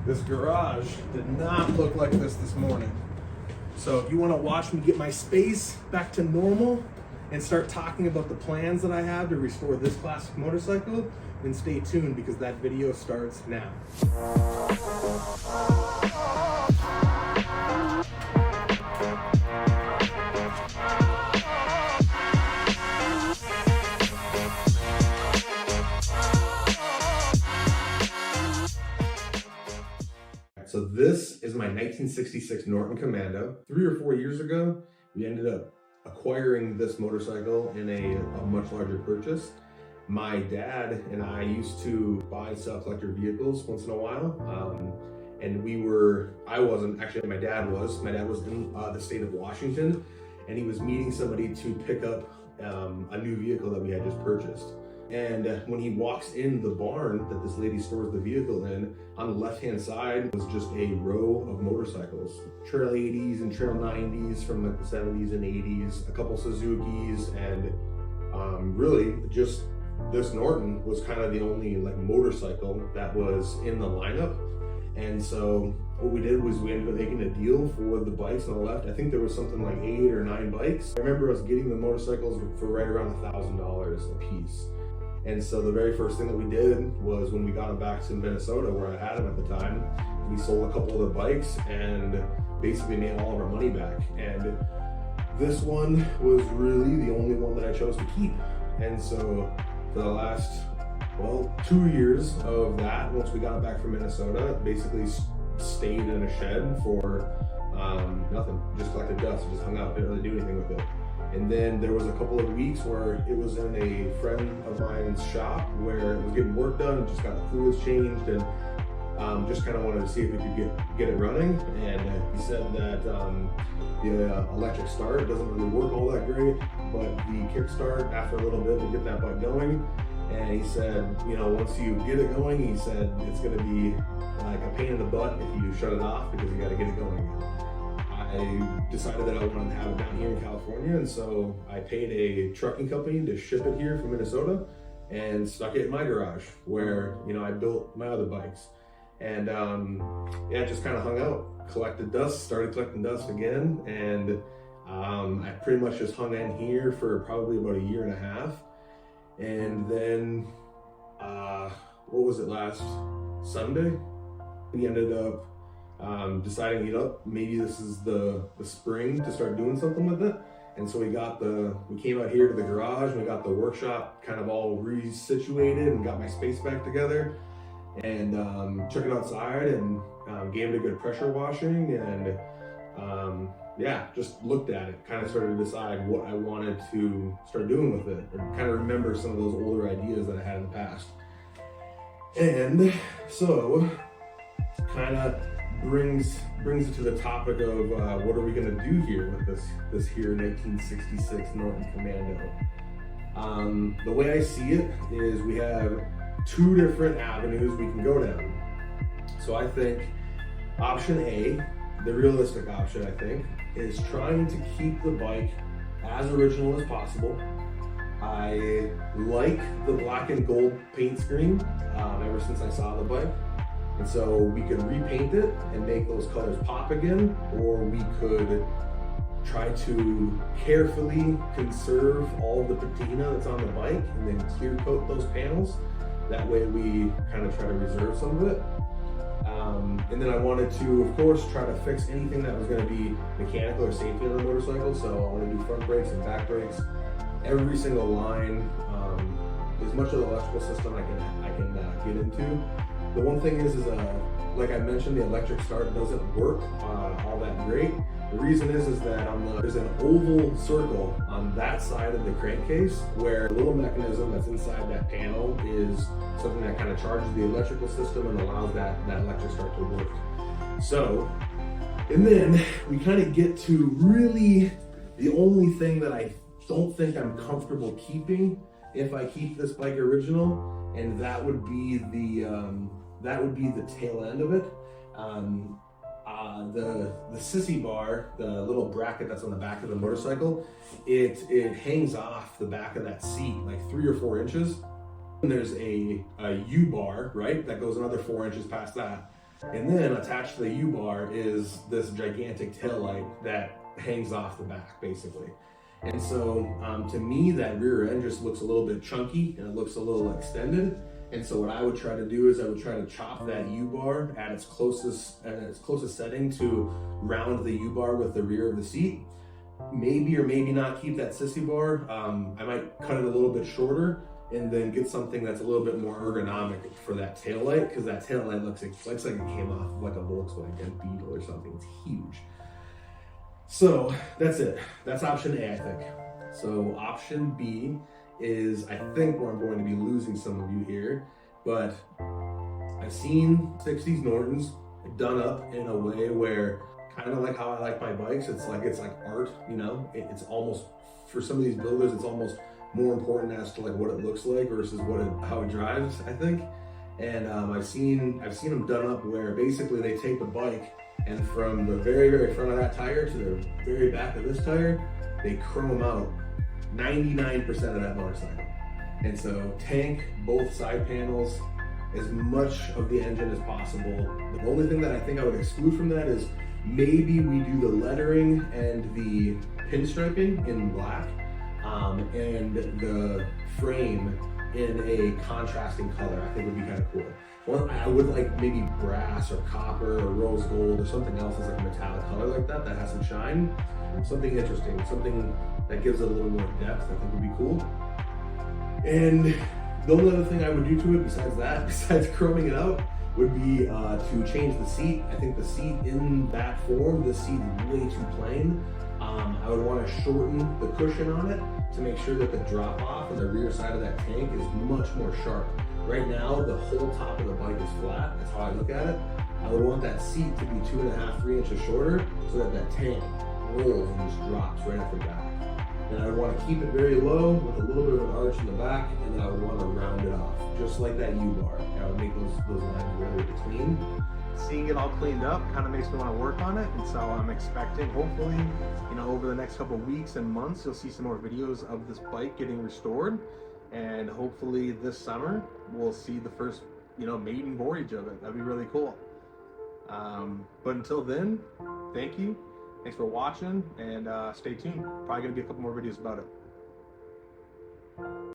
This garage did not look like this morning. So if you want to watch me get my space back to normal and start talking about the plans that I have to restore this classic motorcycle, then stay tuned because that video starts now. So this is my 1966 Norton Commando. 3 or 4 years ago, we ended up acquiring this motorcycle in a much larger purchase. My dad and I used to buy and sell collector vehicles once in a while. I wasn't, actually my dad was in the state of Washington, and he was meeting somebody to pick up a new vehicle that we had just purchased. And when he walks in the barn that this lady stores the vehicle in, on the left-hand side was just a row of motorcycles. Trail 80s and Trail 90s from like the 70s and 80s, a couple Suzukis, and really just this Norton was kind of the only like motorcycle that was in the lineup. And so what we did was we ended up making a deal for the bikes on the left. I think there was something like 8 or 9 bikes. I remember us getting the motorcycles for right around $1,000 a piece. And so the very first thing that we did was when we got them back to Minnesota, where I had them at the time, we sold a couple of the bikes and basically made all of our money back. And this one was really the only one that I chose to keep. And so for the last, 2 years of that, once we got it back from Minnesota, basically stayed in a shed for nothing, just collected dust, just hung out, didn't really do anything with it. And then there was a couple of weeks where it was in a friend of mine's shop where it was getting work done, just got the fluids changed, and just kind of wanted to see if we could get it running. And he said that the electric start doesn't really work all that great, but the kickstart, after a little bit, to get that bike going. And he said, once you get it going, he said it's going to be like a pain in the butt if you shut it off because you got to get it going again. I decided that I wanted to have it down here in California, and so I paid a trucking company to ship it here from Minnesota and stuck it in my garage where, I built my other bikes. And it just kind of hung out, collected dust, started collecting dust again, and I pretty much just hung in here for probably about 1.5 years. And then, what was it, last Sunday? We ended up deciding, maybe this is the spring to start doing something with it. And so we came out here to the garage and we got the workshop kind of all resituated and got my space back together, and took it outside and gave it a good pressure washing, and just looked at it, kind of started to decide what I wanted to start doing with it, or kind of remember some of those older ideas that I had in the past. And so kind of brings it to the topic of what are we going to do here with this here 1966 Norton Commando. The way I see it is we have 2 different avenues we can go down. So I think option A, the realistic option, I think, is trying to keep the bike as original as possible. I like the black and gold paint scheme ever since I saw the bike. And so we could repaint it and make those colors pop again, or we could try to carefully conserve all the patina that's on the bike and then clear coat those panels. That way we kind of try to reserve some of it. And then I wanted to, of course, try to fix anything that was going to be mechanical or safety on the motorcycle. So I want to do front brakes and back brakes, every single line, as much of the electrical system I can get into. The one thing is like I mentioned, the electric start doesn't work all that great. The reason is that there's an oval circle on that side of the crankcase where the little mechanism that's inside that panel is something that kind of charges the electrical system and allows that electric start to work. So, and then we kind of get to really the only thing that I don't think I'm comfortable keeping if I keep this bike original, and that would be the tail end of it. The sissy bar, the little bracket that's on the back of the motorcycle, it hangs off the back of that seat like 3 or 4 inches. And there's a U bar, right, that goes another 4 inches past that. And then attached to the U-bar is this gigantic taillight that hangs off the back, basically. And so to me, that rear end just looks a little bit chunky and it looks a little extended. And so what I would try to do is I would try to chop that U-bar at its closest setting to round the U-bar with the rear of the seat. Maybe or maybe not keep that sissy bar. I might cut it a little bit shorter and then get something that's a little bit more ergonomic for that taillight, because that taillight looks like it came off of like a Volkswagen Beetle or something. It's huge. So that's it. That's option A, I think. So option B is, I think, where I'm going to be losing some of you here, but I've seen 60s Nortons done up in a way where, kind of like how I like my bikes, it's like art, you know? It's almost, for some of these builders, it's almost more important as to like what it looks like versus how it drives, I think. And I've seen them done up where basically they take the bike and from the very, very front of that tire to the very back of this tire, they chrome out 99% of that motorcycle. And so tank both side panels, as much of the engine as possible. The only thing that I think I would exclude from that is maybe we do the lettering and the pinstriping in black, and the frame in a contrasting color. I think would be kind of cool. Well, I would like maybe brass or copper or rose gold or something else that's like a metallic color like that has some shine. Something interesting, something that gives it a little more depth, I think would be cool. And the only other thing I would do to it besides chroming it out, would be to change the seat. I think the seat in that form, this seat is way too plain. I would want to shorten the cushion on it to make sure that the drop off on the rear side of that tank is much more sharp. Right now, the whole top of the bike is flat. That's how I look at it. I would want that seat to be 2.5, 3 inches shorter so that that tank rolls and just drops right off the back. And I would want to keep it very low with a little bit of an arch in the back, and then I would want to round it off, just like that U-bar. I would make those lines really between. Seeing it all cleaned up kind of makes me want to work on it, and so I'm expecting, hopefully, over the next couple of weeks and months, you'll see some more videos of this bike getting restored, and hopefully this summer we'll see the first, maiden voyage of it. That'd be really cool. But until then, thank you. Thanks for watching, and stay tuned. Probably gonna be a couple more videos about it.